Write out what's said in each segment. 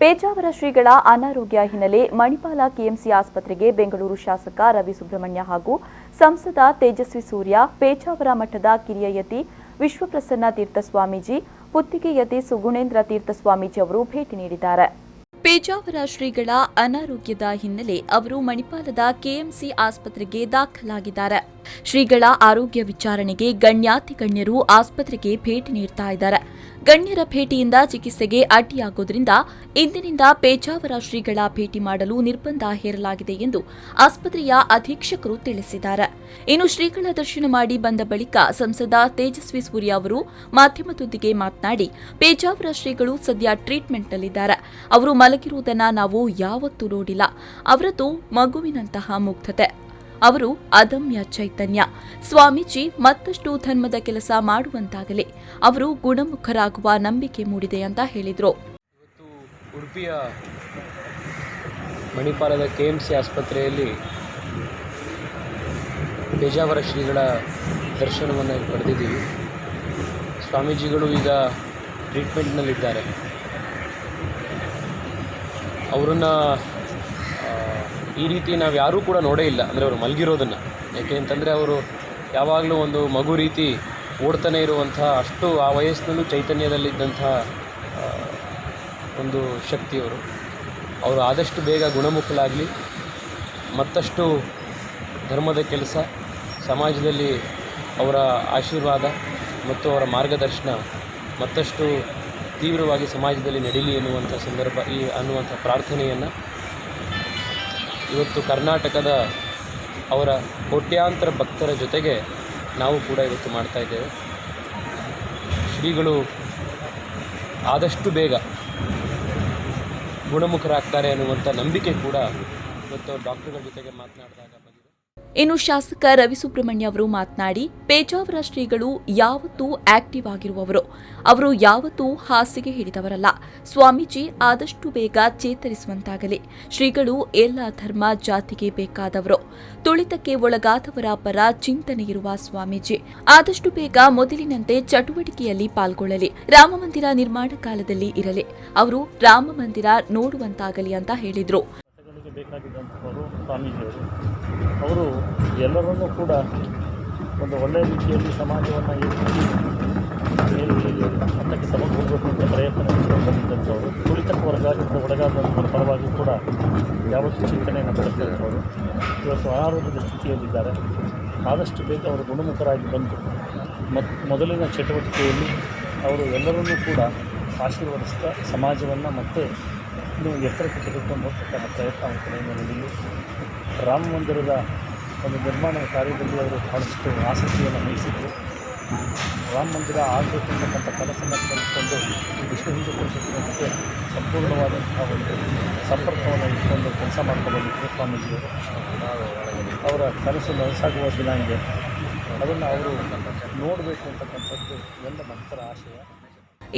ಪೇಜಾವರ ಶ್ರೀಗಳ ಅನಾರೋಗ್ಯ ಹಿನ್ನೆಲೆ ಮಣಿಪಾಲ ಕೆಎಂಸಿ ಆಸ್ಪತ್ರೆಗೆ ಬೆಂಗಳೂರು ಶಾಸಕ ರವಿ ಸುಬ್ರಹ್ಮಣ್ಯ ಹಾಗೂ ಸಂಸದ ತೇಜಸ್ವಿ ಸೂರ್ಯ, ಪೇಜಾವರ ಮಠದ ಕಿರಿಯ ಯತಿ ವಿಶ್ವಪ್ರಸನ್ನ ತೀರ್ಥ ಸ್ವಾಮೀಜಿ, ಪುತ್ತಿಗೆ ಯತಿ ಸುಗುಣೇಂದ್ರ ತೀರ್ಥ ಸ್ವಾಮೀಜಿ ಅವರು ಭೇಟಿ ನೀಡಿದ್ದಾರೆ. ಪೇಜಾವರ ಶ್ರೀಗಳ ಅನಾರೋಗ್ಯದ ಹಿನ್ನೆಲೆ ಅವರು ಮಣಿಪಾಲದ ಕೆಎಂಸಿ ಆಸ್ಪತ್ರೆಗೆ ದಾಖಲಾಗಿದ್ದಾರೆ. ಶ್ರೀಗಳ ಆರೋಗ್ಯ ವಿಚಾರಣೆಗೆ ಗಣ್ಯಾತಿಗಣ್ಯರು ಆಸ್ಪತ್ರೆಗೆ ಭೇಟಿ ನೀಡ್ತಾ ಇದ್ದಾರೆ. ಗಣ್ಯರ ಭೇಟಿಯಿಂದ ಚಿಕಿತ್ಸೆಗೆ ಅಡ್ಡಿಯಾಗೋದ್ರಿಂದ ಇಂದಿನಿಂದ ಪೇಜಾವರ ಶ್ರೀಗಳ ಭೇಟಿ ಮಾಡಲು ನಿರ್ಬಂಧ ಹೇರಲಾಗಿದೆ ಎಂದು ಆಸ್ಪತ್ರೆಯ ಅಧೀಕ್ಷಕರು ತಿಳಿಸಿದ್ದಾರೆ. ಇನ್ನು ಶ್ರೀಗಳ ದರ್ಶನ ಮಾಡಿ ಬಂದ ಬಳಿಕ ಸಂಸದ ತೇಜಸ್ವಿ ಸೂರ್ಯ ಅವರು ಮಾಧ್ಯಮದೊಂದಿಗೆ ಮಾತನಾಡಿ, ಪೇಜಾವರ ಶ್ರೀಗಳು ಸದ್ಯ ಟ್ರೀಟ್ಮೆಂಟ್ನಲ್ಲಿದ್ದಾರೆ. ಅವರು ಮಲಗಿರುವುದನ್ನು ನಾವು ಯಾವತ್ತೂ ನೋಡಿಲ್ಲ. ಅವರದ್ದು ಮಗುವಿನಂತಹ ಮುಗ್ಧತೆ, ಅವರು ಅದಮ್ಯ ಚೈತನ್ಯ. ಸ್ವಾಮೀಜಿ ಮತ್ತಷ್ಟು ಧರ್ಮದ ಕೆಲಸ ಮಾಡುವಂತಾಗಲಿ, ಅವರು ಗುಣಮುಖರಾಗುವ ನಂಬಿಕೆ ಮೂಡಿದೆ ಅಂತ ಹೇಳಿದರು. ಇವತ್ತು ಉಡುಪಿಯ ಮಣಿಪಾಲದ ಕೆಎಂಸಿ ಆಸ್ಪತ್ರೆಯಲ್ಲಿ ಪೇಜಾವರ ಶ್ರೀಗಳ ದರ್ಶನವನ್ನು ಪಡೆದಿದ್ದೀವಿ. ಸ್ವಾಮೀಜಿಗಳು ಈಗ ಟ್ರೀಟ್ಮೆಂಟ್ನಲ್ಲಿದ್ದಾರೆ. ಅವರನ್ನು ಈ ರೀತಿ ನಾವು ಯಾರೂ ಕೂಡ ನೋಡೇ ಇಲ್ಲ, ಅಂದರೆ ಅವರು ಮಲಗಿರೋದನ್ನು. ಯಾಕೆ ಅಂತಂದರೆ ಅವರು ಯಾವಾಗಲೂ ಒಂದು ಮಗು ರೀತಿ ಓಡ್ತಾನೆ ಇರುವಂಥ, ಅಷ್ಟು ಆ ವಯಸ್ಸಿನಲ್ಲೂ ಚೈತನ್ಯದಲ್ಲಿದ್ದಂಥ ಒಂದು ಶಕ್ತಿಯವರು. ಅವರು ಆದಷ್ಟು ಬೇಗ ಗುಣಮುಖರಾಗಲಿ, ಮತ್ತಷ್ಟು ಧರ್ಮದ ಕೆಲಸ, ಸಮಾಜದಲ್ಲಿ ಅವರ ಆಶೀರ್ವಾದ ಮತ್ತು ಅವರ ಮಾರ್ಗದರ್ಶನ ಮತ್ತಷ್ಟು ತೀವ್ರವಾಗಿ ಸಮಾಜದಲ್ಲಿ ನಡೀಲಿ ಎನ್ನುವಂಥ ಅನ್ನುವಂಥ ಪ್ರಾರ್ಥನೆಯನ್ನು ಇವತ್ತು ಕರ್ನಾಟಕದ ಅವರ ಕೋಟ್ಯಾಂತರ ಭಕ್ತರ ಜೊತೆಗೆ ನಾವು ಕೂಡ ಇವತ್ತು ಮಾಡ್ತಾ ಇದ್ದೇವೆ. ಶ್ರೀಗಳು ಆದಷ್ಟು ಬೇಗ ಗುಣಮುಖರಾಗ್ತಾರೆ ಅನ್ನುವಂಥ ನಂಬಿಕೆ ಕೂಡ ಇವತ್ತು ಡಾಕ್ಟರ್ಗಳ ಜೊತೆಗೆ ಮಾತನಾಡಿದಾಗ ಬಂದಿದೆ. ಇನ್ನು ಶಾಸಕ ರವಿ ಸುಬ್ರಹ್ಮಣ್ಯ ಅವರು ಮಾತನಾಡಿ, ಪೇಜಾವರ ಶ್ರೀಗಳು ಯಾವತ್ತೂ ಆಕ್ಟಿವ್ ಆಗಿರುವವರು, ಅವರು ಯಾವತ್ತೂ ಹಾಸಿಗೆ ಹಿಡಿದವರಲ್ಲ. ಸ್ವಾಮೀಜಿ ಆದಷ್ಟು ಬೇಗ ಚೇತರಿಸುವಂತಾಗಲಿ. ಶ್ರೀಗಳು ಎಲ್ಲ ಧರ್ಮ ಜಾತಿಗೆ ಬೇಕಾದವರು, ತುಳಿತಕ್ಕೆ ಒಳಗಾದವರ ಪರ ಚಿಂತನೆ ಇರುವ ಸ್ವಾಮೀಜಿ. ಆದಷ್ಟು ಬೇಗ ಮೊದಲಿನಂತೆ ಚಟುವಟಿಕೆಯಲ್ಲಿ ಪಾಲ್ಗೊಳ್ಳಲಿ. ರಾಮಮಂದಿರ ನಿರ್ಮಾಣ ಕಾಲದಲ್ಲಿ ಇರಲಿ, ಅವರು ರಾಮಮಂದಿರ ನೋಡುವಂತಾಗಲಿ ಅಂತ ಹೇಳಿದರು. ಅವರು ಎಲ್ಲರನ್ನೂ ಕೂಡ ಒಂದು ಒಳ್ಳೆಯ ರೀತಿಯಲ್ಲಿ ಸಮಾಜವನ್ನು ಹಂತಕ್ಕೆ ತಗೊಂಡು ಹೋಗಬೇಕು ಅಂತ ಪ್ರಯತ್ನ ನಡೆಸಿಕೊಂಡು ಬಂದಿದ್ದಂಥವರು, ತುಳಿತಕ್ಕೆ ಒಳಗಾದಂಥವ್ರ ಪರವಾಗಿ ಕೂಡ ಯಾವತ್ತೂ ಚಿಂತನೆಯನ್ನು ಬೆಳೆಸಿದಂಥವರು ಇವತ್ತು ಅನಾರೋಗ್ಯದ ಸ್ಥಿತಿಯಲ್ಲಿದ್ದಾರೆ. ಆದಷ್ಟು ಬೇಗ ಅವರು ಗುಣಮುಖರಾಗಿ ಬಂದು ಮೊದಲಿನ ಚಟುವಟಿಕೆಯಲ್ಲಿ ಅವರು ಎಲ್ಲರನ್ನೂ ಕೂಡ ಆಶೀರ್ವದಿಸ್ತಾ ಸಮಾಜವನ್ನು ಮತ್ತೆ ಇನ್ನೂ ಎತ್ತರಕ್ಕೆ ತೆಗೆದುಕೊಂಡು ಹೋಗ್ತಕ್ಕಂಥ ಪ್ರಯತ್ನ ಅವರ ಕಡೆಯಿಂದ ನಡೆಯಲಿ. ರಾಮ ಮಂದಿರದ ಒಂದು ನಿರ್ಮಾಣದ ಕಾರ್ಯದಲ್ಲಿ ಅವರು ಬಹಳಷ್ಟು ಆಸಕ್ತಿಯನ್ನು ವಹಿಸಿದ್ರು. ರಾಮ ಮಂದಿರ ಆಗಬೇಕು ಅಂತಕ್ಕಂಥ ಕನಸನ್ನು ಕಂಡುಕೊಂಡು ವಿಶ್ವ ಹಿಂದೂ ಪರಿಷತ್ತಿನ ಜೊತೆ ಸಂಪೂರ್ಣವಾದಂತಹ ಒಂದು ಸಂಪರ್ಕವನ್ನು ಇಟ್ಕೊಂಡು ಕೆಲಸ ಮಾಡ್ಕೊಂಡು ಸ್ವಾಮೀಜಿಯವರು ಅವರ ಕನಸು ನನಸಾಗುವ ದಿನಾಂಕ ಅದನ್ನು ಅವರು ನೋಡಬೇಕು ಅಂತಕ್ಕಂಥದ್ದು ಎಲ್ಲ ಭಕ್ತರ ಆಶಯ.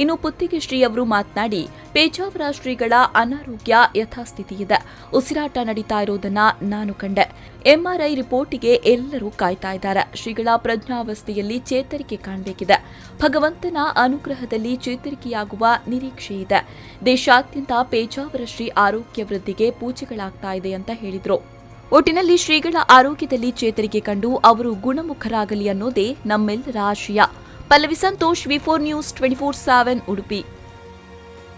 ಇನ್ನು ಪುತ್ತಿಗೆ ಶ್ರೀ ಅವರು ಮಾತನಾಡಿ, ಪೇಜಾವರ ಶ್ರೀಗಳ ಅನಾರೋಗ್ಯ ಯಥಾಸ್ಥಿತಿ ಇದೆ. ಉಸಿರಾಟ ನಡೀತಾ ಇರೋದನ್ನ ನಾನು ಕಂಡೆ. ಎಂಆರ್ಐ ರಿಪೋರ್ಟಿಗೆ ಎಲ್ಲರೂ ಕಾಯ್ತಾ ಇದ್ದಾರೆ. ಶ್ರೀಗಳ ಪ್ರಜ್ಞಾವಸ್ಥೆಯಲ್ಲಿ ಚೇತರಿಕೆ ಕಾಣಬೇಕಿದೆ. ಭಗವಂತನ ಅನುಗ್ರಹದಲ್ಲಿ ಚೇತರಿಕೆಯಾಗುವ ನಿರೀಕ್ಷೆ ಇದೆ. ದೇಶಾದ್ಯಂತ ಪೇಜಾವರ ಶ್ರೀ ಆರೋಗ್ಯ ವೃದ್ಧಿಗೆ ಪೂಜೆಗಳಾಗ್ತಾ ಇದೆ ಅಂತ ಹೇಳಿದರು. ಒಟ್ಟಿನಲ್ಲಿ ಶ್ರೀಗಳ ಆರೋಗ್ಯದಲ್ಲಿ ಚೇತರಿಕೆ ಕಂಡು ಅವರು ಗುಣಮುಖರಾಗಲಿ ಅನ್ನೋದೇ ನಮ್ಮೆಲ್ಲರ ಆಶಯ. ಪಲ್ಲವಿ ಸಂತೋಷ್, ವಿ4 ನ್ಯೂಸ್ 24/7 ಉಡುಪಿ.